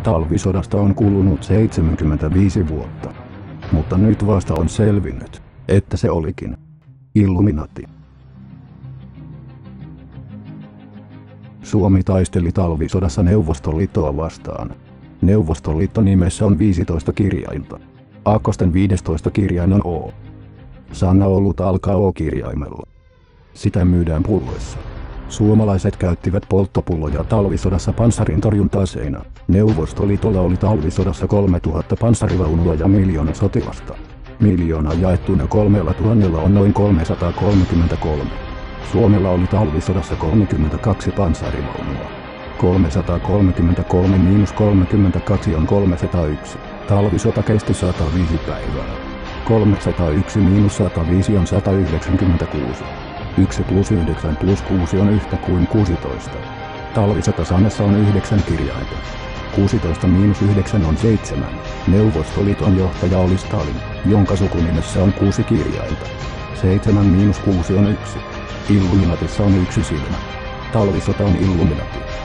Talvisodasta on kulunut 75 vuotta. Mutta nyt vasta on selvinnyt, että se olikin Illuminati. Suomi taisteli talvisodassa Neuvostoliittoa vastaan. Neuvostoliitto nimessä on 15 kirjainta. Aakkosten 15 kirjain on O. Sana olut alkaa O-kirjaimella. Sitä myydään pulloissa. Suomalaiset käyttivät polttopulloja talvisodassa panssarintorjunta-aseina. Neuvostoliitolla oli talvisodassa 3000 panssarivaunua ja 1 000 000 sotilasta. 1 000 000 jaettuna 3 000 on noin 333. Suomella oli talvisodassa 32 panssarivaunua. 333 miinus 32 on 301. Talvisota kesti 105 päivää. 301 miinus 105 on 196. 1 plus 9 plus 6 on yhtä kuin 16. Talvisota-sanassa on 9 kirjainta. 16 miinus 9 on 7. Neuvostoliiton johtaja oli Stalin, jonka sukunimessä on 6 kirjainta. 7 miinus 6 on 1. Illuminatissa on 1 silmä. Talvisota on Illuminati.